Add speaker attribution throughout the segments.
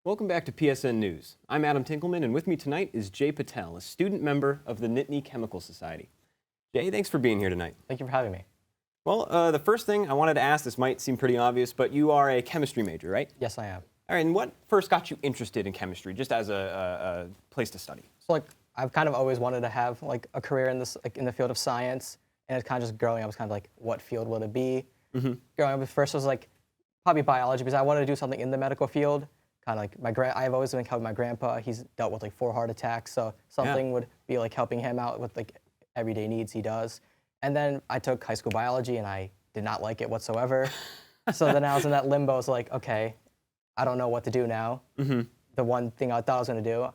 Speaker 1: Welcome back to PSN News. I'm Adam Tinkleman, and with me tonight is Jay Patel, a student member of the Nittany Chemical Society. Jay, thanks for being here tonight.
Speaker 2: Thank you for having me.
Speaker 1: Well, the first thing I wanted to ask, this might seem pretty obvious, but you are a chemistry major, right?
Speaker 2: Yes, I am.
Speaker 1: All right, and what first got you interested in chemistry, just as a place to study?
Speaker 2: So, I've kind of always wanted to have, a career in this, in the field of science, and it's kind of just growing up, I was kind of what field will it be? Growing up at first was, probably biology, because I wanted to do something in the medical field. Kind of I've always been helping my grandpa. He's dealt with 4 heart attacks, so something would be helping him out with everyday needs he does. And then I took high school biology, and I did not like it whatsoever. So then I was in that limbo. I was like, okay, I don't know what to do now. The one thing I thought I was going to do,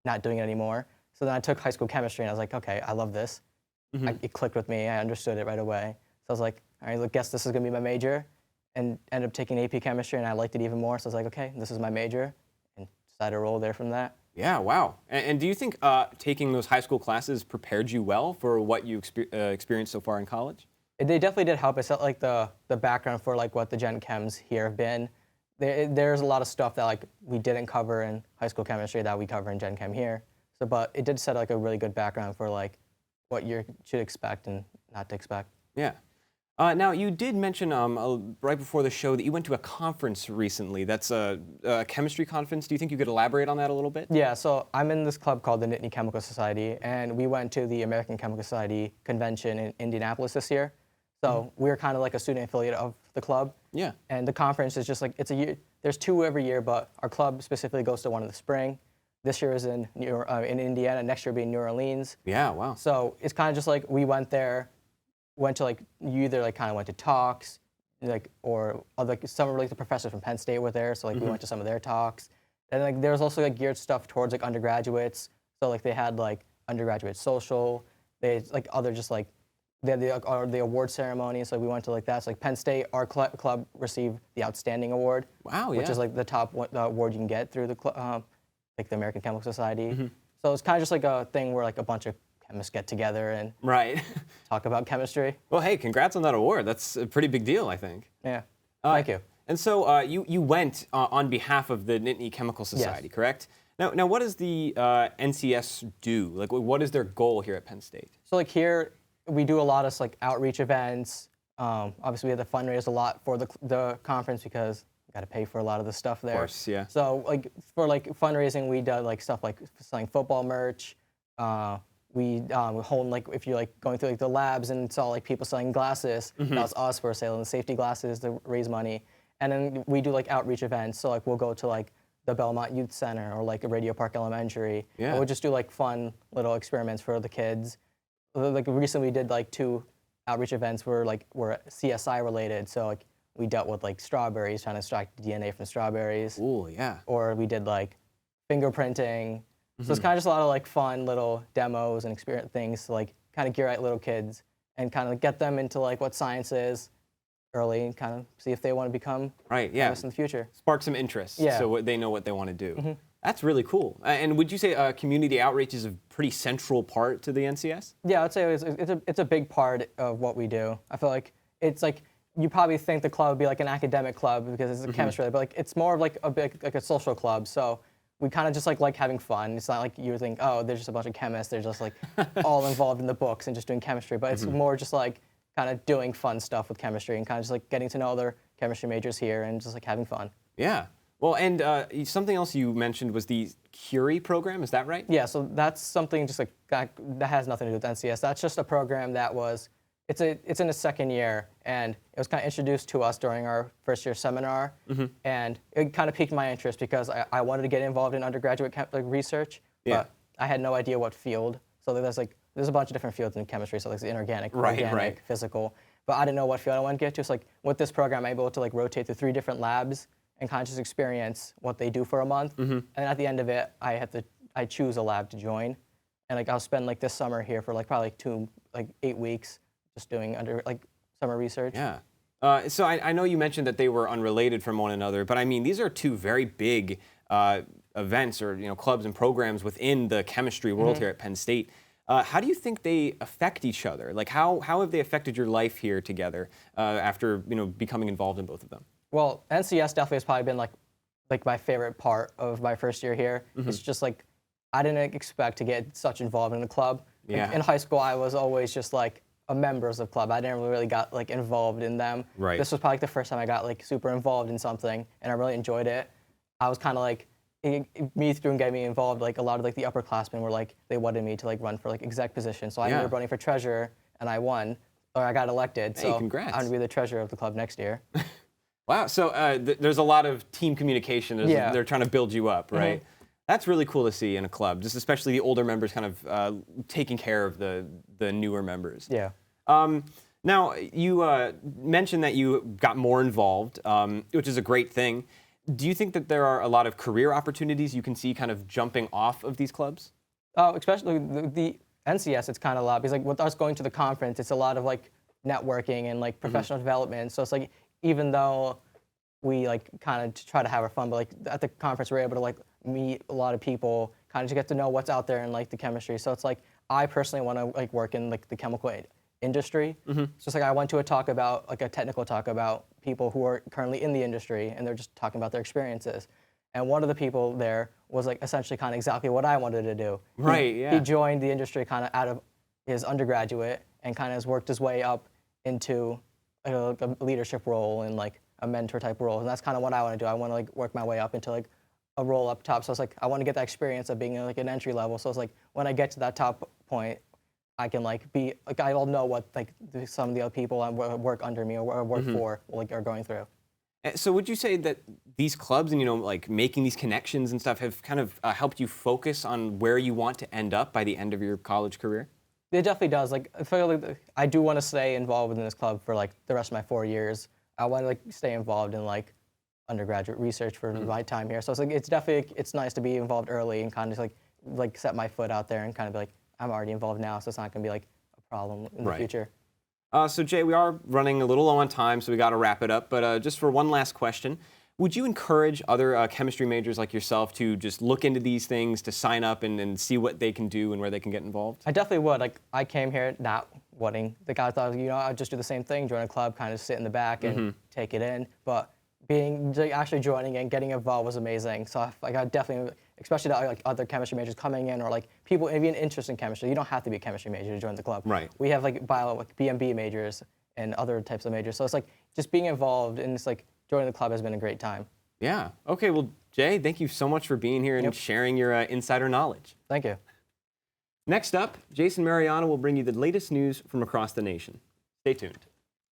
Speaker 2: not doing it anymore. So then I took high school chemistry, and I was like, okay, I love this. It clicked with me. I understood it right away. So I was like, all right, I guess this is going to be my major. And ended up taking AP chemistry, and I liked it even more. So I was like, okay, this is my major, and decided to roll there from that.
Speaker 1: Yeah, wow. And do you think taking those high school classes prepared you well for what you experienced so far in college?
Speaker 2: They definitely did help. It's the background for what the Gen Chems here have been. There's a lot of stuff that we didn't cover in high school chemistry that we cover in Gen Chem here. So, but it did set a really good background for what you should expect and not to expect.
Speaker 1: Yeah. Now, you did mention right before the show that you went to a conference recently. That's a chemistry conference. Do you think you could elaborate on that a little bit?
Speaker 2: Yeah, so I'm in this club called the Nittany Chemical Society, and we went to the American Chemical Society convention in Indianapolis this year. So we're kind of a student affiliate of the club. Yeah. And the conference is just it's a year. There's 2 every year, but our club specifically goes to one in the spring. This year is in Indiana. Next year will be in New Orleans.
Speaker 1: Yeah, wow.
Speaker 2: So it's kind of just we went there. Went to you either kind of went to talks, or other some of the professors from Penn State were there, so we went to some of their talks, and there was also geared stuff towards undergraduates, so they had undergraduate social, they had other just they had the award ceremony, so we went to that. So Penn State, our club received the Outstanding Award. Wow, yeah. Which is the top award you can get through the the American Chemical Society. So it's kind of just a thing where a bunch of chemists get together and talk about chemistry.
Speaker 1: Well, hey, congrats on that award. That's a pretty big deal, I think.
Speaker 2: Yeah, thank you.
Speaker 1: And so you went on behalf of the Nittany Chemical Society, correct? Now, what does the NCS do? What is their goal here at Penn State?
Speaker 2: So here we do a lot of outreach events. Obviously, we have to fundraise a lot for the conference because we got to pay for a lot of the stuff there. Of
Speaker 1: course, yeah.
Speaker 2: So for fundraising, we do stuff selling football merch. We hold if you're going through the labs and saw people selling glasses, that was us for selling safety glasses to raise money. And then we do outreach events. So we'll go to the Belmont Youth Center or Radio Park Elementary. Yeah. We'll just do fun little experiments for the kids. Recently we did 2 outreach events were CSI related. So we dealt with strawberries, trying to extract DNA from strawberries.
Speaker 1: Ooh, yeah.
Speaker 2: Or we did fingerprinting. So it's kind of just a lot of fun little demos and experience things to kind of gear out little kids and kind of get them into what science is early and kind of see if they want to become chemists in the future.
Speaker 1: Spark some interest so they know what they want to do. That's really cool. And would you say community outreach is a pretty central part to the NCS?
Speaker 2: Yeah, I'd say it's a big part of what we do. I feel it's you probably think the club would be an academic club because it's a chemistry, but it's more of a social club. So we kind of just like having fun. It's not you think, oh, there's just a bunch of chemists. They're just all involved in the books and just doing chemistry. But it's more just kind of doing fun stuff with chemistry and kind of just getting to know other chemistry majors here and just having fun.
Speaker 1: Yeah. Well, and something else you mentioned was the Curie program. Is that right?
Speaker 2: Yeah. So that's something just that has nothing to do with NCS. That's just a program that was. It's in the 2nd year, and it was kind of introduced to us during our first year seminar, and it kind of piqued my interest because I wanted to get involved in undergraduate research, but I had no idea what field. So there's a bunch of different fields in chemistry, so there's inorganic, organic, physical, but I didn't know what field I wanted to get to. So with this program, I'm able to rotate through 3 different labs and kind of just experience what they do for a month, and at the end of it, I choose a lab to join, and I'll spend this summer here for probably 8 weeks. Just doing summer research.
Speaker 1: Yeah. So I know you mentioned that they were unrelated from one another, but I mean, these are 2 very big events or clubs and programs within the chemistry world here at Penn State. How do you think they affect each other? How have they affected your life here together after becoming involved in both of them?
Speaker 2: Well, NCS definitely has probably been like my favorite part of my first year here. It's just like I didn't expect to get such involved in the club. Like,
Speaker 1: Yeah.
Speaker 2: in high school, I was always just like a members of club. I didn't really got like involved in them.
Speaker 1: Right.
Speaker 2: This was probably the first time I got like super involved in something, and I really enjoyed it. I was kind of like me through and getting me involved. Like a lot of like the upperclassmen were like they wanted me to like run for like exec positions. So I ended up running for treasurer, and I won, or I got elected.
Speaker 1: Hey,
Speaker 2: so
Speaker 1: congrats.
Speaker 2: I'm gonna be the treasurer of the club next year.
Speaker 1: Wow. So there's a lot of team communication. They're trying to build you up, right? That's really cool to see in a club, just especially the older members kind of taking care of the newer members.
Speaker 2: Yeah.
Speaker 1: Now, you mentioned that you got more involved, which is a great thing. Do you think that there are a lot of career opportunities you can see kind of jumping off of these clubs?
Speaker 2: Oh, especially the NCS, it's kind of a lot because like with us going to the conference, it's a lot of like networking and like professional development. So it's like even though we like kind of try to have our fun, but like at the conference we're able to like meet a lot of people, kind of to get to know what's out there in like the chemistry. So it's like I personally want to like work in like the chemical industry. So it's like I went to a talk about like a technical talk about people who are currently in the industry, and they're just talking about their experiences. And one of the people there was like essentially kind of exactly what I wanted to do.
Speaker 1: Right,
Speaker 2: He joined the industry kind of out of his undergraduate and kind of has worked his way up into a leadership role and like a mentor type role. And that's kind of what I want to do. I want to like work my way up into like a role up top. So it's like I want to get that experience of being like an entry level. So it's like when I get to that top point, I can like be like I'll know what like some of the other people I work under me or work for like are going through.
Speaker 1: So would you say that these clubs and, like making these connections and stuff have kind of helped you focus on where you want to end up by the end of your college career?
Speaker 2: It definitely does. Like I feel like I do want to stay involved in this club for like the rest of my 4 years. I want to like stay involved in like undergraduate research for my time here. So it's like it's nice to be involved early and kind of like set my foot out there and kind of be like I'm already involved now, so it's not going to be like a problem in the future.
Speaker 1: So Jay, we are running a little low on time, so we got to wrap it up. But just for one last question, would you encourage other chemistry majors like yourself to just look into these things, to sign up and see what they can do and where they can get involved?
Speaker 2: I definitely would. Like I came here not wanting. The guy thought, I'd just do the same thing, join a club, kind of sit in the back and take it in. But actually joining and getting involved was amazing. So like I definitely, especially like other chemistry majors coming in or like people even interested in chemistry. You don't have to be a chemistry major to join the club.
Speaker 1: Right.
Speaker 2: We have like BMB majors and other types of majors. So it's like just being involved and it's like joining the club has been a great time.
Speaker 1: Yeah. Okay. Well, Jay, thank you so much for being here and sharing your insider knowledge.
Speaker 2: Thank you.
Speaker 1: Next up, Jason Mariano will bring you the latest news from across the nation. Stay tuned.